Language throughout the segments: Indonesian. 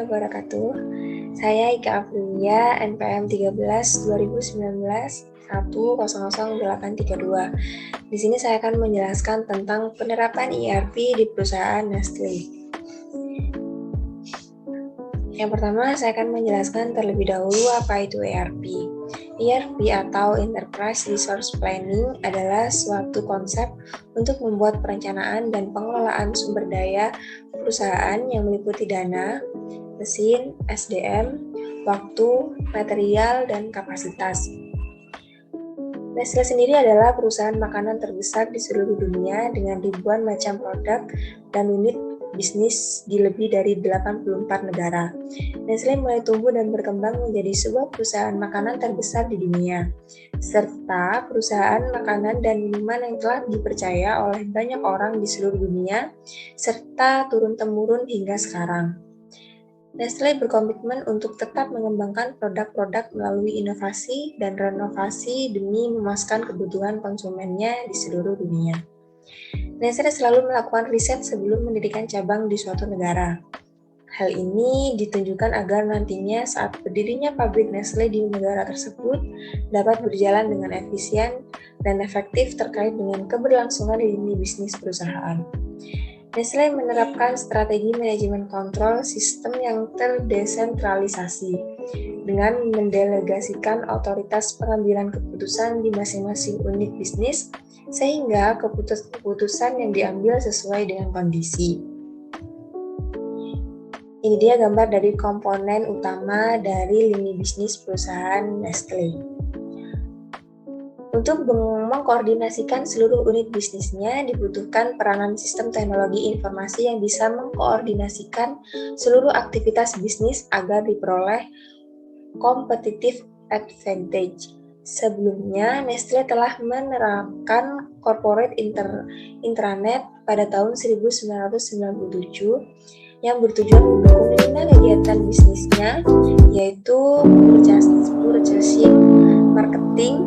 wabarakatuh. Saya Ika Aprilia, NPM 13 2019 1000832. Di sini saya akan menjelaskan tentang penerapan ERP di perusahaan Nestle. Yang pertama, saya akan menjelaskan terlebih dahulu apa itu ERP. ERP atau Enterprise Resource Planning adalah suatu konsep untuk membuat perencanaan dan pengelolaan sumber daya perusahaan yang meliputi dana, mesin, SDM, waktu, material, dan kapasitas. Nestle sendiri adalah perusahaan makanan terbesar di seluruh dunia dengan ribuan macam produk dan unit bisnis di lebih dari 84 negara. Nestle mulai tumbuh dan berkembang menjadi sebuah perusahaan makanan terbesar di dunia, serta perusahaan makanan dan minuman yang telah dipercaya oleh banyak orang di seluruh dunia, serta turun-temurun hingga sekarang. Nestle berkomitmen untuk tetap mengembangkan produk-produk melalui inovasi dan renovasi demi memuaskan kebutuhan konsumennya di seluruh dunia. Nestle selalu melakukan riset sebelum mendirikan cabang di suatu negara. Hal ini ditunjukkan agar nantinya saat berdirinya pabrik Nestle di negara tersebut dapat berjalan dengan efisien dan efektif terkait dengan keberlangsungan lini bisnis perusahaan. Nestle menerapkan strategi manajemen kontrol sistem yang terdesentralisasi dengan mendelegasikan otoritas pengambilan keputusan di masing-masing unit bisnis sehingga keputusan yang diambil sesuai dengan kondisi. Ini dia gambar dari komponen utama dari lini bisnis perusahaan Nestle. Untuk mengkoordinasikan seluruh unit bisnisnya dibutuhkan peranan sistem teknologi informasi yang bisa mengkoordinasikan seluruh aktivitas bisnis agar diperoleh competitive advantage. Sebelumnya, Nestle telah menerapkan corporate intranet pada tahun 1997 yang bertujuan mendukung 5 kegiatan bisnisnya, yaitu purchasing, marketing,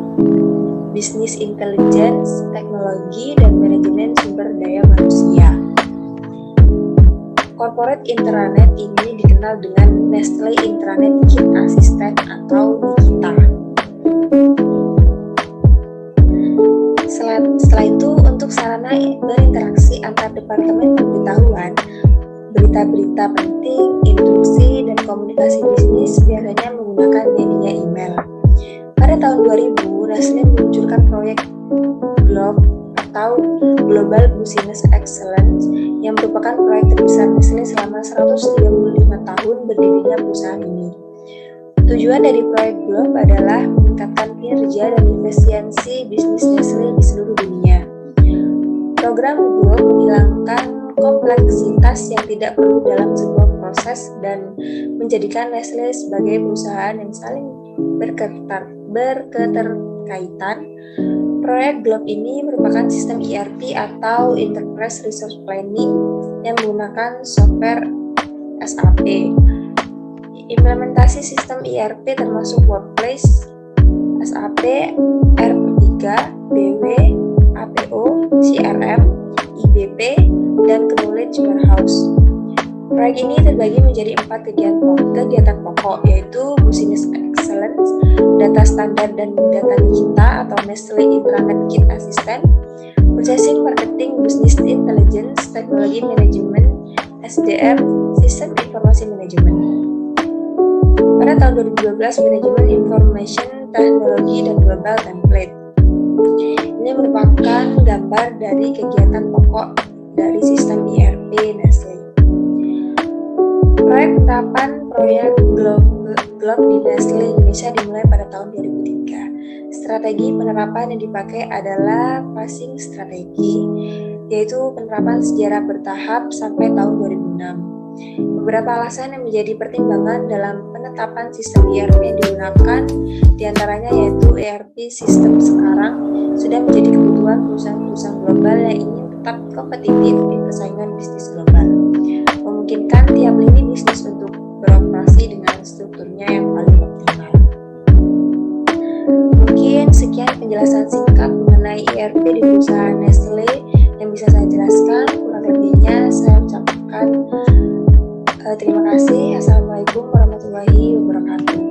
business intelligence, teknologi, dan manajemen sumber daya manusia. Corporate intranet ini dikenal dengan Nestle Intranet Kit Assistant atau Nikita. Setelah itu, untuk sarana berinteraksi antar departemen pemberitahuan, berita-berita penting, instruksi, dan komunikasi bisnis biasanya menggunakan media email. Pada tahun 2000, Nestle meluncurkan proyek GLOB atau Global Business Excellence yang merupakan proyek terbesar Nestle selama 135 tahun berdirinya perusahaan ini. Tujuan dari proyek GLOB adalah meningkatkan kinerja dan efisiensi bisnis Nestle di seluruh dunia. Program GLOB menghilangkan kompleksitas yang tidak perlu dalam sebuah proses dan menjadikan Nestle sebagai perusahaan yang saling berketerkaitan. Proyek GLOB ini merupakan sistem ERP atau Enterprise Resource Planning yang menggunakan software SAP. Implementasi sistem ERP termasuk Workplace, SAP, R3, BW, APO, CRM, IBP, dan Knowledge Warehouse. Proyek ini terbagi menjadi 4 kegiatan pokok, yaitu Business Excellence, Data Standar dan Data Nikita atau Nestle Intranet Kit Assistant, Purchasing, Marketing, Business Intelligence, Teknologi Manajemen, SDM, Sistem Informasi Manajemen. Pada tahun 2012, Manajemen Information Technology dan Global Template. Ini merupakan gambar dari kegiatan pokok dari sistem ERP Nestle. Proyek penerapan proyek GLOB di Nestle Indonesia dimulai pada tahun 2003. Strategi penerapan yang dipakai adalah phasing strategi, yaitu penerapan secara bertahap sampai tahun 2006. Beberapa alasan yang menjadi pertimbangan dalam penetapan sistem ERP yang digunakan diantaranya yaitu ERP sistem sekarang sudah menjadi kebutuhan perusahaan-perusahaan global yang ingin tetap kompetitif di persaingan bisnis global, memungkinkan tiap lini bisnis untuk beroperasi dengan strukturnya yang paling optimal. Mungkin sekian penjelasan singkat mengenai ERP di perusahaan Nestle yang bisa saya jelaskan. Kurang lebihnya saya ucapkan Terima kasih. Assalamualaikum warahmatullahi wabarakatuh.